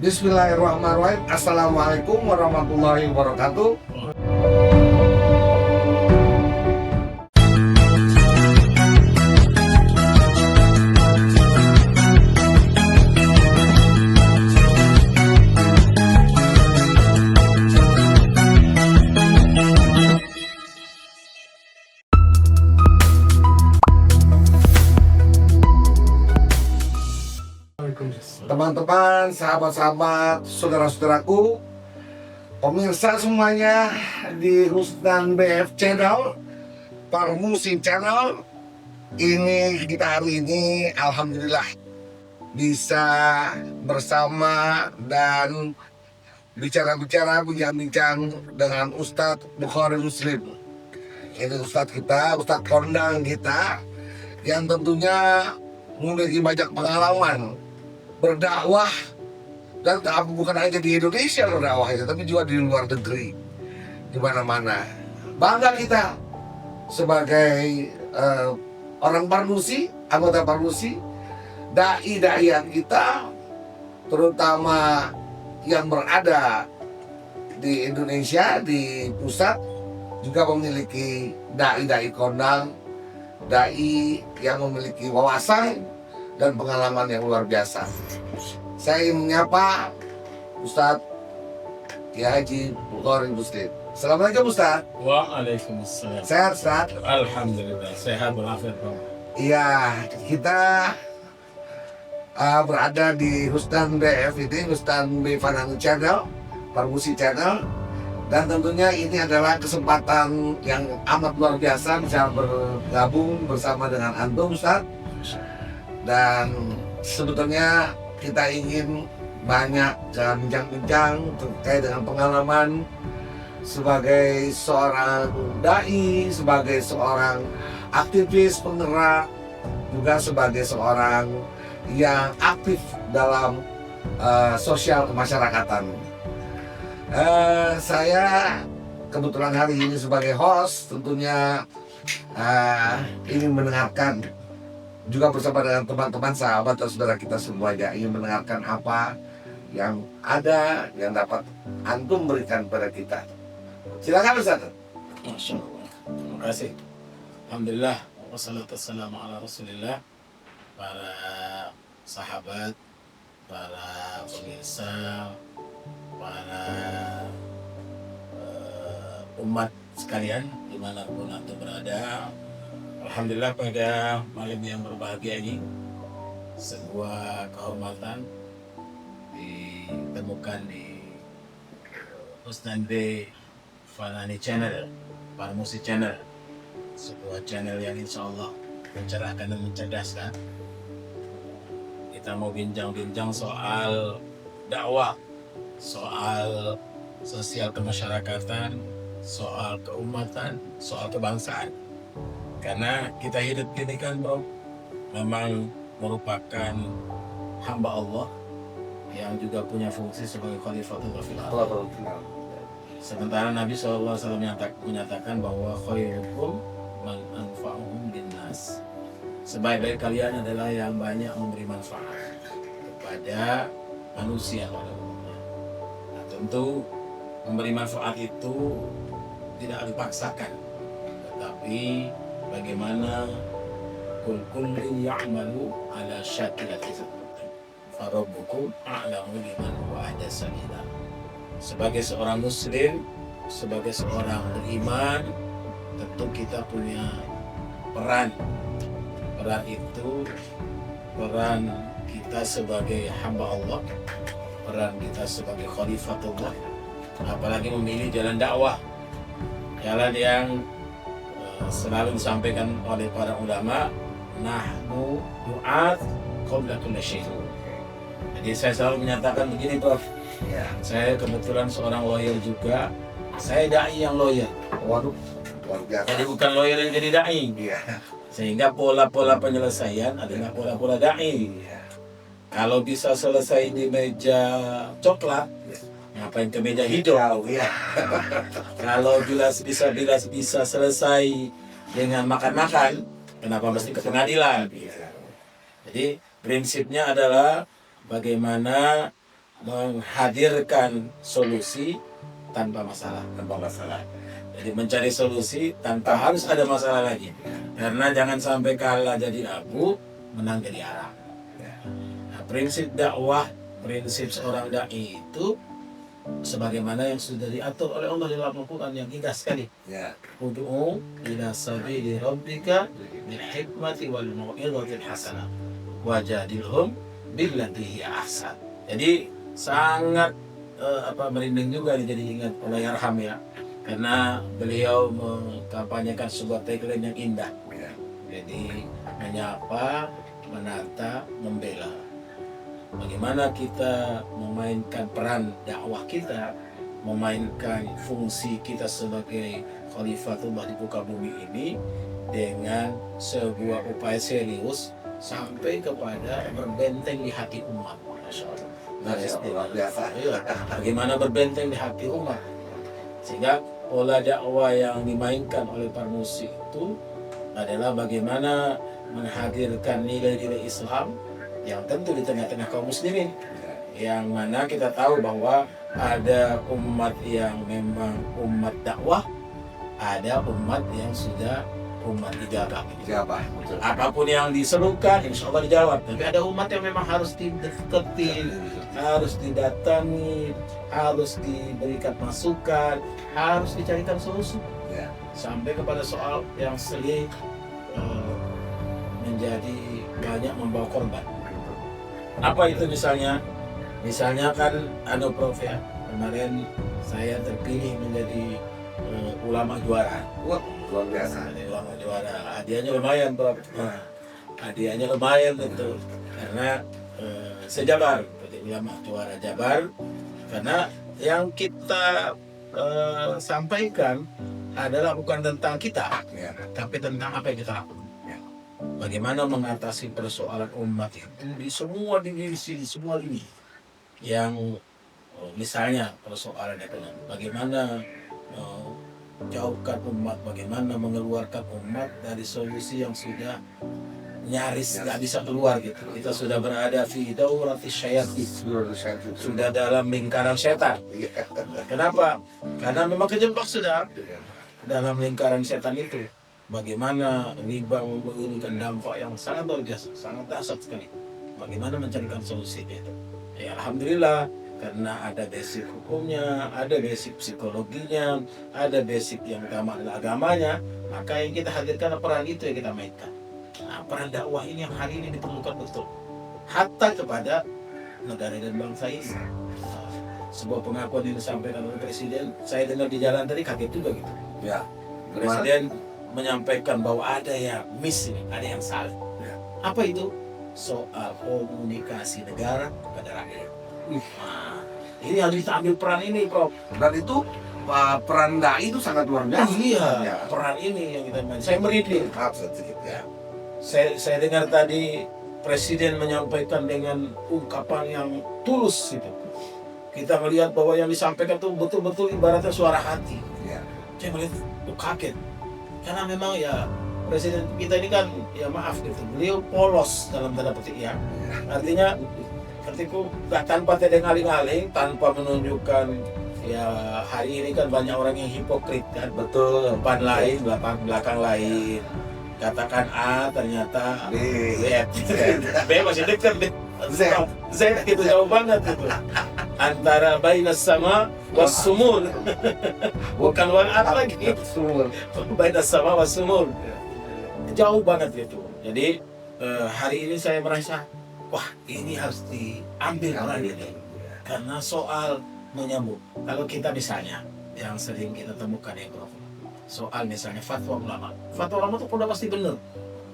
Bismillahirrahmanirrahim. Assalamualaikum warahmatullahi wabarakatuh. Teman-teman, sahabat-sahabat, saudara-saudaraku, pemirsa semuanya di Rusdan BF Channel, Parmusi Channel. Ini kita hari ini alhamdulillah bisa bersama dan bicara-bicara, bincang-bincang dengan Ustadz Bukhari Muslim. Ini Ustadz kita, Ustadz kondang kita, yang tentunya memiliki banyak pengalaman berdakwah, dan bukan hanya di Indonesia berdakwah itu, tapi juga di luar negeri, di mana-mana. Bangga kita sebagai orang Parmusi, anggota Parmusi, dai-dai kita, terutama yang berada di Indonesia, di pusat, juga memiliki dai-dai kondang, dai yang memiliki wawasan dan pengalaman yang luar biasa. Saya ingin menyapa Ustadz Kiai Haji Bukhari Muslim. Assalamualaikum Ustadz. Waalaikumsalam. Sehat Ustadz? Alhamdulillah, sehat walafiat. Iya, kita berada di Rusdan BF ini, Rusdan BF Channel, Parmusi Channel. Dan tentunya ini adalah kesempatan yang amat luar biasa bisa bergabung bersama dengan antum Ustadz. Dan sebetulnya kita ingin banyak bincang-bincang terkait dengan pengalaman sebagai seorang dai, sebagai seorang aktivis penggerak, juga sebagai seorang yang aktif dalam sosial kemasyarakatan. Saya kebetulan hari ini sebagai host, tentunya ingin mendengarkan juga bersama dengan teman-teman, sahabat dan saudara kita semuanya, ingin mendengarkan apa yang ada yang dapat antum berikan pada kita. Silakan Ustaz. Masya Allah. Terima kasih. Alhamdulillah. Wassalatu wassalamu ala rasulillah. Para sahabat, para pemirsa, para umat sekalian dimanapun antum berada. Alhamdulillah, pada malam yang berbahagia ini sebuah kehormatan ditemukan di Rusdan B Fanani Channel, Parmusi Channel, sebuah channel yang insya Allah mencerahkan dan mencerdaskan. Kita mau bincang-bincang soal dakwah, soal sosial kemasyarakatan, soal keumatan, soal kebangsaan. Karena kita hidup ini kan bro, memang merupakan hamba Allah yang juga punya fungsi sebagai Khalifatullah fil ardh. Sementara Nabi SAW menyatakan bahwa khairukum man anfa'uhum linnas. Sebaik-baik kalian adalah yang banyak memberi manfaat kepada manusia pada umumnya. Nah, tentu memberi manfaat itu tidak dipaksakan, tetapi bagaimana kullun ya'malu ala syakilatihi farabbukum a'lamu liman huwa ahda sabila. Sebagai seorang muslim, sebagai seorang beriman, tentu kita punya peran. Peran itu peran kita sebagai hamba Allah, peran kita sebagai khalifatullah, apalagi memilih jalan dakwah, jalan yang selalu disampaikan oleh para ulama, nahnu du'at qabla kulli syai'. Jadi saya selalu menyatakan begini Prof, ya, saya kebetulan seorang lawyer juga, saya dai yang lawyer. Waduh, luar biasa. Jadi bukan lawyer yang jadi dai. Iya. Sehingga pola-pola penyelesaian adalah pola-pola dai. Iya. Kalau bisa selesai di meja coklat, ngapain ke meja hijau? Ya. Kalau bisa selesai dengan makan-makan, kenapa mesti ke pengadilan? Jadi prinsipnya adalah bagaimana menghadirkan solusi tanpa masalah. Jadi mencari solusi tanpa harus ada masalah lagi. Karena jangan sampai kalah jadi abu, menang jadi arang. Nah, prinsip dakwah, prinsip seorang dai itu sebagaimana yang sudah diatur oleh Allah dalam Al-Quran yang indah sekali. Ya. Ud'u ila sabili rabbika bil hikmati wal mau'izatil hasanah wajadilhum billati hiya ahsan. Jadi sangat merinding juga nih, jadi ingat Allahyarham ya, karena beliau mengkampanyekan sebuah tagline yang indah. Ya. Jadi menyapa, menata, membela. Bagaimana kita memainkan peran dakwah kita, memainkan fungsi kita sebagai Khalifatullah di muka bumi ini dengan sebuah upaya serius sampai kepada berbenteng di hati umat. Masya Allah. Luar biasa. Iya, bagaimana berbenteng di hati umat, sehingga pola dakwah yang dimainkan oleh Parmusi itu adalah bagaimana menghadirkan nilai-nilai Islam yang tentu di tengah-tengah kaum muslimin, yang mana kita tahu bahwa ada umat yang memang umat dakwah, ada umat yang sudah umat ijabah. Siapa? Betul. Apapun yang diserukan, insya Allah dijawab. Tapi ada umat yang memang harus didekati, harus didatangi, harus diberikan masukan, harus dicarikan solusi. Ya. Sampai kepada soal yang sering menjadi banyak membawa korban. Apa itu misalnya? Misalnya kan Prof ya, kemarin saya terpilih menjadi ulama juara. Wah, luar biasa. Jadi ulama juara, hadiahnya lumayan Prof. Nah, hadiahnya lumayan tentu, karena sejabar, jadi ulama juara Jabar. Karena yang kita sampaikan adalah bukan tentang kita, Ya. tapi tentang apa yang kita lakukan. Bagaimana mengatasi persoalan umat itu di semua divisi, di semua lini. Yang misalnya persoalan ekonomi, bagaimana jauhkan umat, bagaimana mengeluarkan umat dari solusi yang sudah nyaris nggak bisa keluar gitu. Kita sudah berada di daurati syayatin, sudah dalam lingkaran setan. Kenapa? Karena memang kejebak sudah dalam lingkaran setan itu. Bagaimana riba memberikan dampak yang sangat luar biasa, sangat dahsyat sekali. Bagaimana mencarikan solusi itu? Ya alhamdulillah, karena ada basic hukumnya, ada basic psikologinya, ada basic yang utama adalah agamanya, maka yang kita hadirkan peran itu yang kita mainkan. Nah, peran dakwah ini yang hari ini diperlukan betul, hatta kepada negara dan bangsa ini. Nah, sebuah pengakuan yang disampaikan oleh Presiden, saya dengar di jalan tadi kaget juga gitu. Ya. Presiden menyampaikan bahwa ada yang miss ini, ada yang salah. Ya. Apa itu? Soal komunikasi negara kepada rakyat. Nah, ini harus kita ambil peran ini, Prof. Dan itu peran dai itu sangat luar biasa. Iya, Ya. peran ini yang kita main. Saya merinding. Maaf sedikit ya. Saya dengar tadi Presiden menyampaikan dengan ungkapan yang tulus itu. Kita melihat bahwa yang disampaikan itu betul-betul ibaratnya suara hati. Ya. Saya melihat kaget. Karena memang ya Presiden kita ini kan ya maaf gitu, beliau polos dalam tanda petik ya. Artinya ketika nggak tanpa tedeng aling-aling, tanpa menunjukkan ya hari ini kan banyak orang yang hipokrit kan. Betul. Depan lain, belakang lain. Katakan A ternyata B. B masih dekat deh. Z. Z itu jauh banget itu. Antara bainas sama was sumur. Bukan wal ard lagi. Sumur. Bainas sama was sumur. Jauh banget itu. Jadi hari ini saya merasa wah ini harus diambil peran ini. Karena soal menyambung. Kalau kita misalnya yang sering kita temukan ya Prof. Soal misalnya fatwa ulama. Fatwa ulama itu udah pasti benar.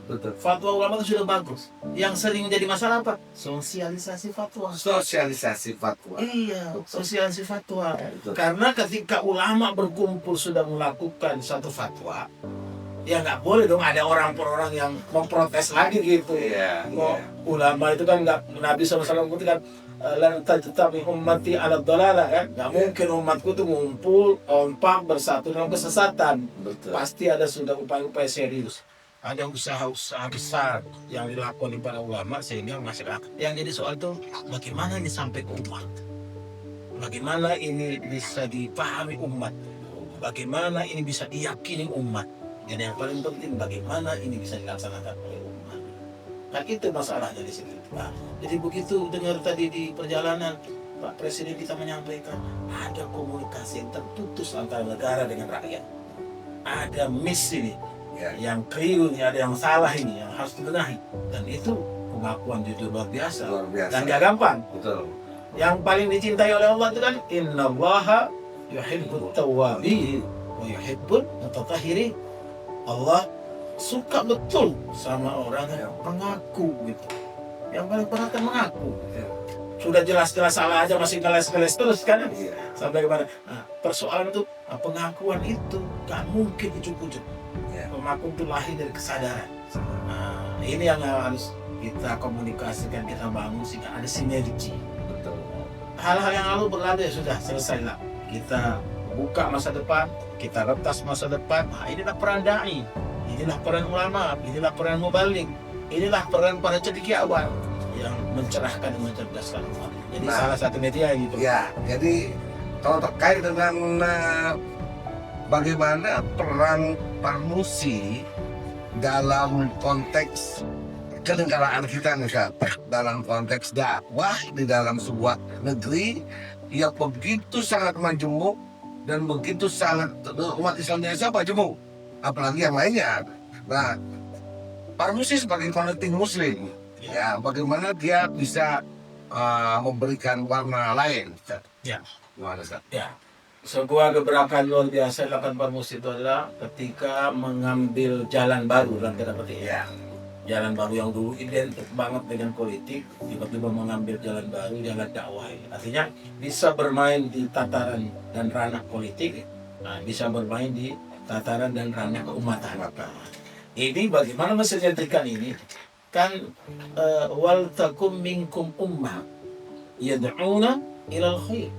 Betul. Fatwa ulama itu sudah bagus. Yang sering menjadi masalah apa? Sosialisasi fatwa. Sosialisasi fatwa. Iya, sosialisasi fatwa. Betul. Karena ketika ulama berkumpul sudah melakukan satu fatwa, ya nggak boleh dong ada orang per orang yang memprotes lagi gitu. Iya. Kok ulama itu kan nggak, Nabi SAW itu kan lan tajtami ummati ala dhalalah kan, nggak mungkin umatku tuh ngumpul kompak bersatu dalam kesesatan. Betul. Pasti ada sudah upaya-upaya serius, ada usaha-usaha besar yang dilakukan para ulama sehingga masyarakat. Yang jadi soal itu bagaimana ini sampai ke umat. bagaimana ini bisa dipahami umat, bagaimana ini bisa diyakini umat, dan yang paling penting bagaimana ini bisa dilaksanakan oleh umat. Kan itu masalahnya di situ. Nah, jadi begitu dengar tadi di perjalanan Pak Presiden kita menyampaikan ada komunikasi yang terputus antara negara dengan rakyat, ada miss ini, Ya. yang keliru ini, ada yang salah ini yang harus dibenahi, dan itu pengakuan jujur luar biasa Luar biasa. dan gak gampang. Betul. Yang paling dicintai oleh Allah itu kan innallaha yuhibbut tawwabin wa yuhibbul mutatahhirin. Allah suka betul sama orang yang mengaku gitu. Yang paling berat kan mengaku. Sudah jelas-jelas salah aja masih ngeles-ngeles terus kan. Iya. Sampai kemana? Nah, persoalan itu pengakuan itu gak mungkin ujuk-ujuk. Ya. Pengakuan itu lahir dari kesadaran. Nah, ini yang harus kita komunikasikan, kita bangun sehingga ada sinergi. Betul. Hal-hal yang lalu berlalu ya sudah selesai lah. Kita buka masa depan, kita retas masa depan. Nah, inilah peran dai, inilah peran ulama, inilah peran mubalik, inilah peran para cendekiawan yang mencerahkan dan mencerdaskan umat. Jadi Nah, salah satu media gitu. Ya, jadi kalau terkait dengan bagaimana peran Parmusi dalam konteks kenegaraan kita nih Kak, dalam konteks dakwah di dalam sebuah negeri yang begitu sangat majemuk dan begitu sangat umat Islam Indonesia majemuk, apalagi yang lainnya. Nah, Parmusi sebagai connecting Muslim, ya bagaimana dia bisa memberikan warna lain? Ya. Gimana Ustaz? Ya, sebuah gebrakan luar biasa dilakukan Parmusi itu adalah ketika mengambil jalan baru dan kita petik ya. Jalan baru yang dulu identik banget dengan politik, tiba-tiba mengambil jalan baru, jalan dakwah. Artinya bisa bermain di tataran dan ranah politik, nah, bisa bermain di tataran dan ranah keumatan. Ini bagaimana mensinergikan ini? Kan wal takum minkum ummah yad'una ilal khair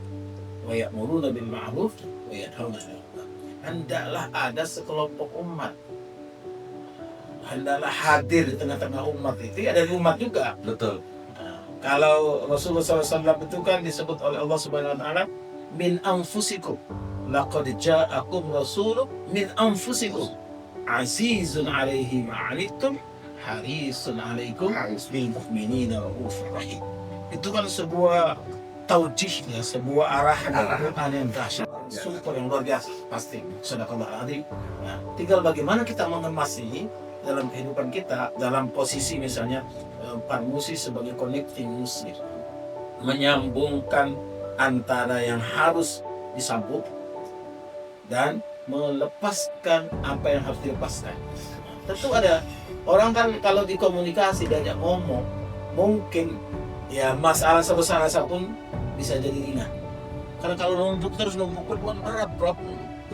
wa ya'muruna bil ma'ruf wa yanhauna 'anil munkar. Hendaklah ada sekelompok umat, hendaklah hadir di tengah-tengah umat itu, ada di umat juga. Betul. Nah, kalau Rasulullah SAW itu kan disebut oleh Allah Subhanahu Wa Taala min anfusikum, laqad ja'akum rasulun min anfusikum azizun 'alaihi ma'anittum harisun 'alaikum bil mu'minina raufur rahim. Itu kan sebuah taujih ya, sebuah arahan Al-Quran yang dahsyat, super yang luar biasa pasti. Sadaqallah azim. Nah, tinggal bagaimana kita mengemas ini dalam kehidupan kita, dalam posisi misalnya Parmusi sebagai connecting muslim, menyambungkan antara yang harus disambung dan melepaskan apa yang harus dilepaskan. Tentu ada orang kan kalau dikomunikasi diajak ngomong, mungkin ya masalah sebesar apapun bisa jadi ringan. Karena kalau numpuk terus bukan berat, bro.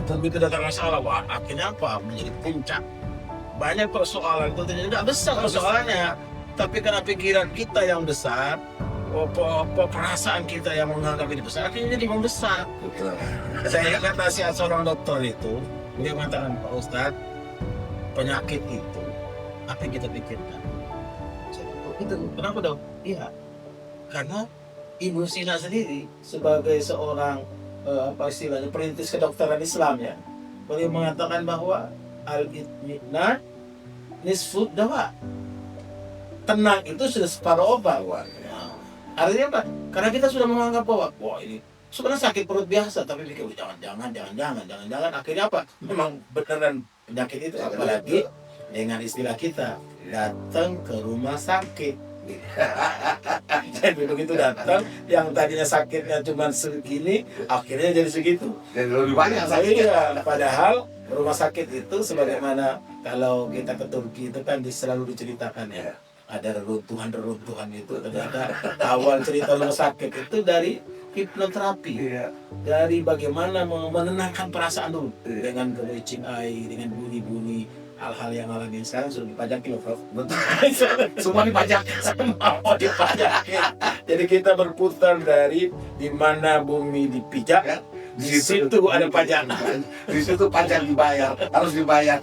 Tapi kedatangan masalah, wah akhirnya apa? Menjadi puncak. Banyak persoalan itu tidak besar persoalannya, tapi karena pikiran kita yang besar, perasaan kita yang menganggap ini besar, akhirnya jadi membesar. Betul. Saya ingat nasihat seorang dokter itu, dia mengatakan, Pak Ustadz, penyakit itu apa yang kita pikirkan? Itu kenapa dong? Iya, karena Ibu Sina sendiri sebagai seorang apa istilahnya perintis kedokteran Islam ya, beliau mengatakan bahwa al-itminan nisfu dawa. Tenang itu sudah separuh obat. Artinya apa? Karena kita sudah menganggap bahwa wah ini sebenarnya sakit perut biasa, tapi pikir jangan. Akhirnya apa? Memang beneran penyakit itu, apalagi dengan istilah kita datang ke rumah sakit. Jadi begitu datang, yang tadinya sakitnya cuma segini, akhirnya jadi segitu. Jadi lebih banyak Saya padahal rumah sakit itu sebagaimana kalau kita ke Turki itu kan selalu diceritakan ya, ada reruntuhan itu. Ternyata awal cerita rumah sakit itu dari hipnoterapi, dari bagaimana menenangkan perasaan dulu dengan kelicing air, dengan bunyi-bunyi. Hal-hal yang alami sekarang sudah dipajaki loh, Prof. Betul. Semua dipajak. Semua dipajaki. Jadi kita berputar dari di mana bumi dipijak, di situ ada pajak. Di situ pajak harus dibayar.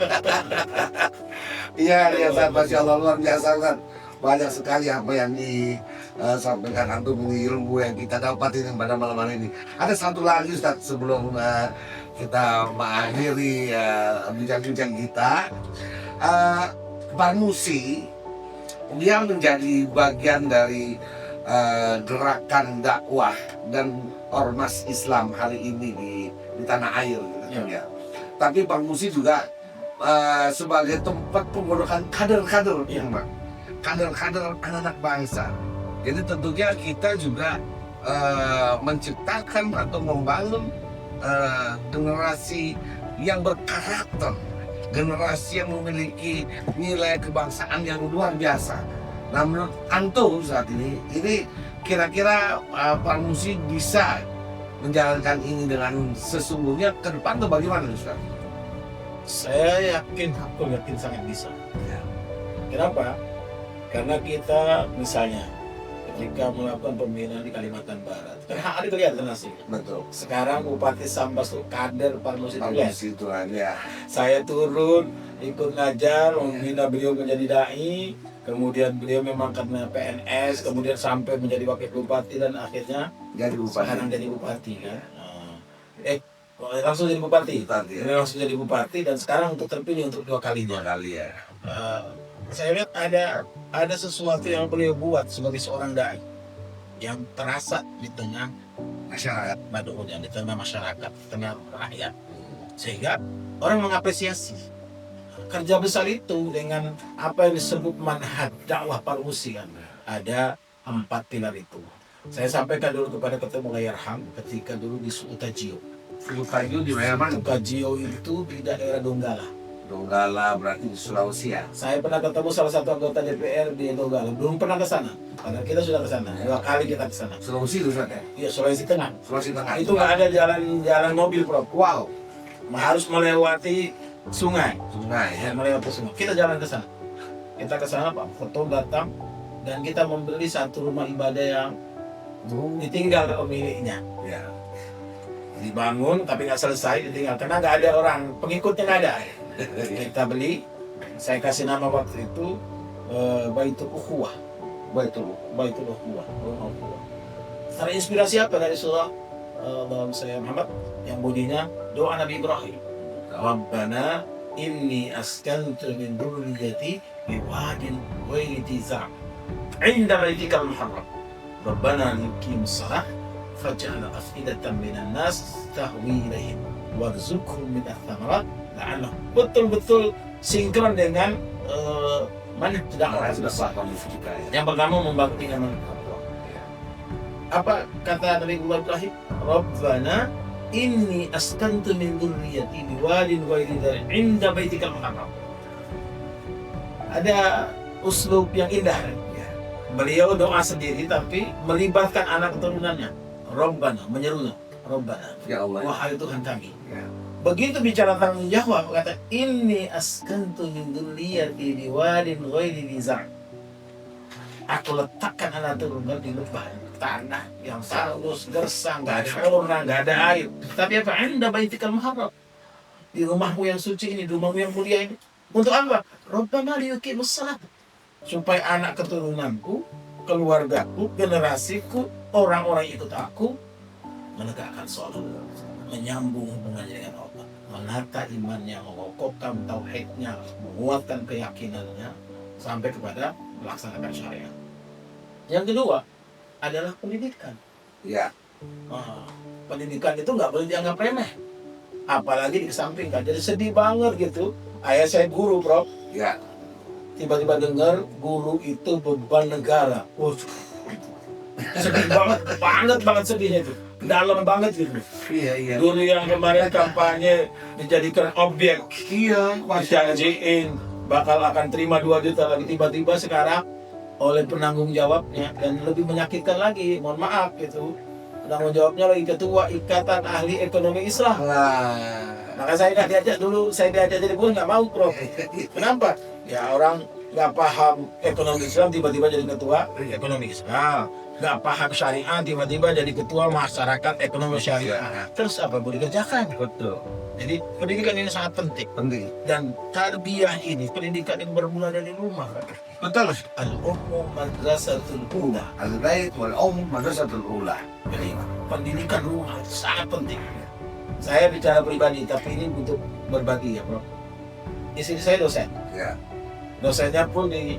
Iya, Ustaz, Masya Allah, luar biasa Ustaz. banyak sekali apa yang disampaikan antum, ini ilmu yang kita dapatin pada malam hari ini. Ada satu lagi Ustaz sebelum kita mengakhiri bincang-bincang kita. Bang Musi dia menjadi bagian dari gerakan dakwah dan ormas Islam hari ini di tanah air gitu, ya. Tapi Bang Musi juga sebagai tempat pembentukan kader-kader, Ya. kader-kader anak-anak bangsa. Jadi tentunya kita juga menciptakan atau membangun generasi yang berkarakter, generasi yang memiliki nilai kebangsaan yang luar biasa. Nah, menurut antum saat ini kira-kira Pak Musi bisa menjalankan ini dengan sesungguhnya ke depan atau bagaimana, Ustaz? Saya yakin, aku yakin sangat bisa. Ya. Kenapa? Karena kita misalnya ketika melakukan pembinaan di Kalimantan Barat, kan ada kelihatan hasilnya. Betul. Sekarang Bupati Sambas itu kader Parmus itu Pak ya. Musi itu ya. Saya turun ikut ngajar, membina beliau menjadi dai, kemudian beliau memang karena PNS, kemudian sampai menjadi wakil bupati dan akhirnya Jadi sekarang bupati. jadi bupati kan. Langsung jadi bupati. Bupati, ya. Beliau langsung jadi bupati dan sekarang untuk terpilih untuk 2 kalinya. Kali ya. Saya lihat ada sesuatu yang beliau buat sebagai seorang dai yang terasa di tengah Masyarakat. Madu'un, di tengah masyarakat, di tengah rakyat, sehingga orang mengapresiasi kerja besar itu dengan apa yang disebut manhaj dakwah Parmusi kan. Ada 4 pilar itu. Saya sampaikan dulu kepada Ketemu Layarham ketika dulu di Suutajio. Suutajio di mana? Suutajio itu di daerah Donggala. Donggala berarti di Sulawesi ya. Saya pernah ketemu salah satu anggota DPR di Donggala. Belum pernah ke sana. Karena kita sudah ke sana. 2 kali kita ke sana. Sulawesi itu Ustaz ya? Iya, Sulawesi Tengah. Sulawesi Tengah. Itu nggak ada jalan mobil, Prof. Wow. Harus melewati sungai. Sungai ya. Melewati sungai. Kita jalan ke sana. Kita ke sana, Pak Foto datang dan kita membeli satu rumah ibadah yang ditinggal pemiliknya. Ya. Dibangun tapi nggak selesai, ditinggal karena nggak ada orang, pengikutnya nggak ada. Kita beli, saya kasih nama waktu itu Baitul Ukhuwah. Baitul Ukhuwah, rumah ukhuwah. Terinspirasi apa dari surah Allahumma shalli Muhammad yang bunyinya doa Nabi Ibrahim. Rabbana inni askantu min dzurriyyati biwadin ghairi dzi zar'in 'inda baitikal muharram. Rabbana liqimus shalah faj'al afidatan minan nas tahwi ilaihim warzuqhum minats tsamarat la'allahum. Betul-betul sinkron dengan manhaj dakwah. Yang pertama membangkitkan apa kata Nabi Ibrahim? Rabbana inni askantu min dzurriyyati biwadin ghairi dzar'in 'inda baitikal muharram. Ada uslub yang indah. Beliau doa sendiri tapi melibatkan anak keturunannya. Rabbana, menyerunya. Rabbana, Ya Allah. wahai Tuhan kami. Ya. Begitu bicara tentang jawab, kata inni askantu min dzurriyyati biwadin ghairi dzi zar'in. Aku letakkan anak turunan di lembah tanah yang tandus, gersang, nggak ada orang, nggak ada air. Tapi apa? Anda baitikal muharram. Di rumahmu yang suci ini, di rumahmu yang mulia ini. Untuk apa? Rabbana liyuqimus shalah. Supaya anak keturunanku, keluargaku, generasiku, orang-orang yang ikut aku menegakkan sholat, menyambung hubungannya dengan Allah, menata imannya, mengokohkan tauhidnya, menguatkan keyakinannya sampai kepada melaksanakan syariat. Yang kedua adalah pendidikan. Ya. Pendidikan itu nggak boleh dianggap remeh, apalagi dikesampingkan. Jadi sedih banget gitu. Ayah saya guru, Prof. Ya. Tiba-tiba dengar guru itu beban negara. Sedih banget sedihnya itu. Dalam banget gitu. Iya. Guru yang kemarin kampanye dijadikan objek, Iya. dijanjiin bakal akan terima 2 juta lagi, tiba-tiba sekarang oleh penanggung jawabnya dan lebih menyakitkan lagi, mohon maaf gitu. Penanggung jawabnya lagi ketua Ikatan Ahli Ekonomi Islam. Nah. Maka saya nggak diajak dulu, saya diajak jadi guru nggak mau, Prof. Kenapa? Ya orang nggak paham ekonomi Islam tiba-tiba jadi ketua ekonomi Islam, nggak paham syariah tiba-tiba jadi ketua masyarakat ekonomi syariah. Terus apa boleh dikerjakan? Betul. Jadi pendidikan ini sangat penting Penting. dan tarbiyah ini, pendidikan ini bermula dari rumah. Betul. Al-ummu madrasatul ula. Al-bait wal madrasatul ula. Jadi pendidikan rumah itu sangat penting. Saya bicara pribadi, tapi ini untuk berbagi ya bro. Istri saya dosen. Ya. Dosennya pun di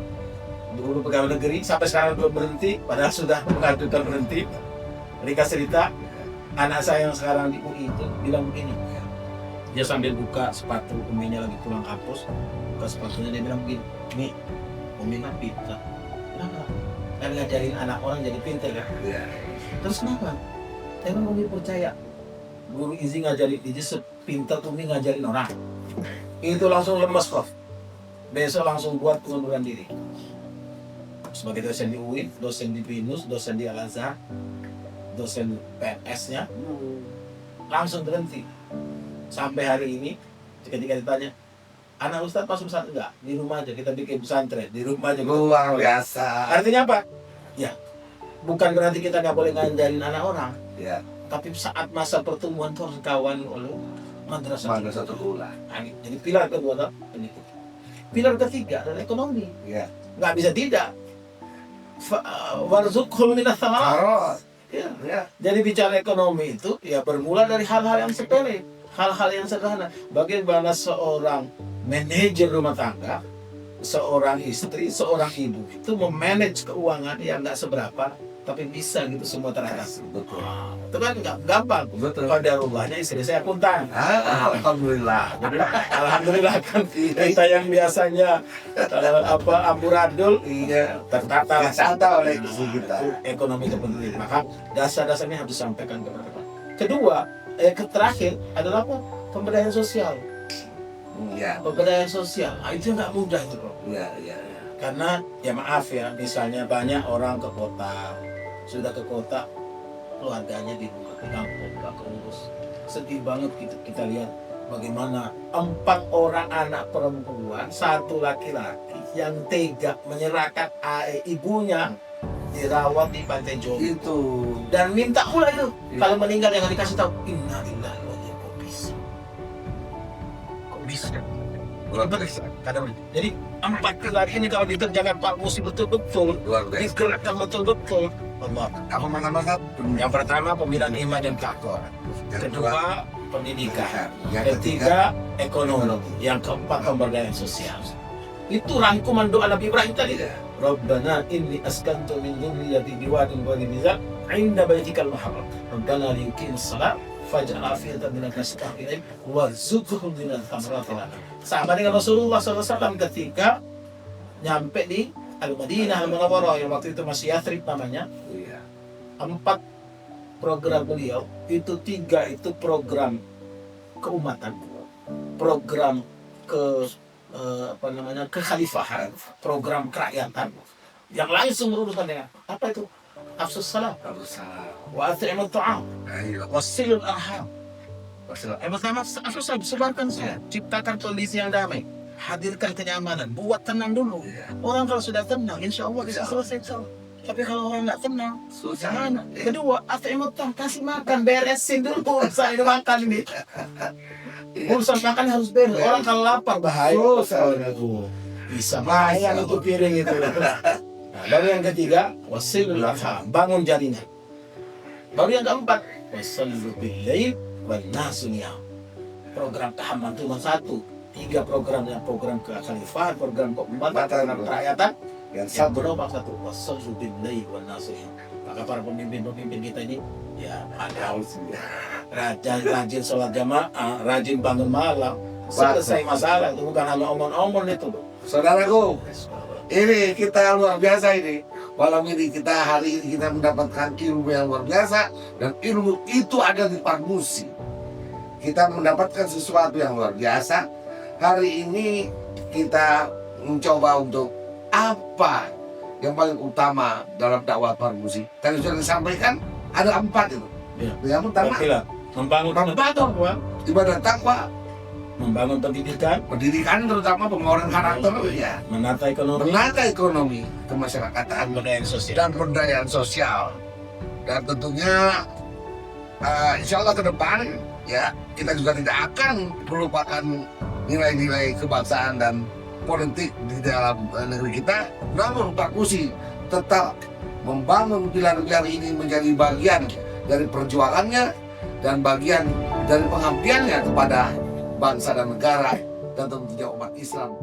guru pegawai negeri, sampai sekarang belum berhenti, padahal sudah mengajukan berhenti. Rika cerita, anak saya yang sekarang di UI itu bilang begini, dia sambil buka sepatu uminya lagi pulang kampus, buka sepatunya dia bilang begini, "Mi, umi kan pintar, kenapa? Kan ngajarin anak orang jadi pintar kan? Ya. Terus kenapa? Emang umi percaya guru izin ngajarin dia sepintar umi ngajarin orang?" Itu langsung lemes prof. Besok langsung buat pengunduran diri. Sebagai dosen di UI, dosen di BINUS, dosen di Al-Azhar, dosen PNS-nya, langsung berhenti. Sampai hari ini, ketika ditanya, anak Ustadz masuk pesantren enggak? Di rumah aja, kita bikin pesantren, di rumah aja. Luar biasa. Artinya apa? Ya, bukan berarti kita nggak boleh ngajarin anak orang, Ya. tapi saat masa pertumbuhan itu harus kawan oleh madrasah. Madrasatul ula. Jadi pilar kedua adalah pendidikan. Pilar ketiga adalah ekonomi. Ya. Nggak bisa tidak. Warzuqhum minas thamarat. Harus. Ya. Ya. Jadi bicara ekonomi itu ya bermula dari hal-hal yang sepele, hal-hal yang sederhana. Bagaimana seorang manajer rumah tangga, seorang istri, seorang ibu itu memanage keuangan yang nggak seberapa, tapi bisa gitu semua teratasi. Betul. Itu kan nggak gampang. Betul. Qadarullah istri saya akuntan. Alhamdulillah. Alhamdulillah kan kita yang biasanya amburadul Iya. tertata Tertata oleh ibu kita. ekonomi itu penting. Maka dasar-dasarnya harus disampaikan kepada kita. Kedua, terakhir adalah apa? Pemberdayaan sosial. Iya. Pemberdayaan sosial, itu nggak mudah itu bro. Iya, iya. Karena ya maaf ya, misalnya banyak orang ke kota, sudah ke kota, keluarganya di kampung nggak keurus. Sedih banget kita lihat bagaimana 4 orang anak perempuan, 1 laki-laki yang tega menyerahkan ibunya dirawat di Pantai Jompo Itu. dan minta pula itu Iya. kalau meninggal jangan dikasih tahu. Innalillahi wa inna ilaihi raji'un. Kok bisa? Luar biasa. Kadang jadi 4 pilar ini kalau dikerjakan Pak Musi betul-betul, Luar biasa. digerakkan betul-betul. Allah. Apa mana-mana? Yang pertama pembinaan iman dan takwa. Yang Kedua pendidikan. Yang Ketiga ekonomi. Yang keempat pemberdayaan sosial. Itu rangkuman doa Nabi Ibrahim tadi. Iya. Rabbana inni askantu min dhurriyyati biwadin ghairi dhi zar'in 'inda baitikal muharram. Rabbana liyuqimus shalah faj'al afiyatan minan nasi tahmilahum warzuqhum minal thamarati. Sama dengan Rasulullah SAW ketika nyampe di Al-Madinah Al-Munawwarah yang waktu itu masih Yathrib namanya. Iya. 4 program beliau itu 3 itu program keumatan, program kekhalifahan, program kerakyatan yang langsung berurusan dengan apa itu? Afsus salam, Salam. wa at'imut ta'am, Ayo. wasilul arham. Yang pertama afsus salam, sebarkan salam, ciptakan kondisi yang damai, hadirkan kenyamanan, buat tenang dulu. Iya. Orang kalau sudah tenang, insya Allah bisa selesai salam. Tapi kalau orang nggak tenang, Susah. gimana? Kedua, at'imut ta'am, kasih makan, beresin dulu urusan ini makan ini. Urusan makan harus beres. Orang kalau lapar bahaya. Bisa bahaya itu piring itu. Nah, baru yang ketiga, wasilul arham, bangun jaringan. Baru yang keempat, wasallu bil lail wan nasu niyam. Program kehaman cuma 1. 3 programnya, program kekhalifahan, program keumatan, program kerakyatan. Yang Yang satu. berapa 1, wasallu bil lail wan nasu niyam. Maka para pemimpin-pemimpin kita ini ya ada rajin sholat jamaah, rajin bangun malam, selesai masalah itu bukan hanya omong-omong itu. Saudaraku, ini kita luar biasa ini. Malam ini kita hari ini kita mendapatkan ilmu yang luar biasa dan ilmu itu ada di Parmusi. Kita mendapatkan sesuatu yang luar biasa. Hari ini kita mencoba untuk apa yang paling utama dalam dakwah Parmusi. Tadi sudah disampaikan ada 4 itu. Ya. Yang pertama Membangun takwa, ibadah takwa, membangun pendidikan, pendidikan terutama penguatan karakter, ya, menata ekonomi, menata ekonomi kemasyarakatan pemberdayaan sosial. dan pemberdayaan sosial. Dan tentunya insya Allah ke depan ya kita juga tidak akan melupakan nilai-nilai kebangsaan dan politik di dalam negeri kita. Namun Pak Kusi tetap membangun pilar-pilar ini menjadi bagian dari perjuangannya dan bagian dari pengabdiannya kepada bangsa dan negara dan tentunya umat Islam.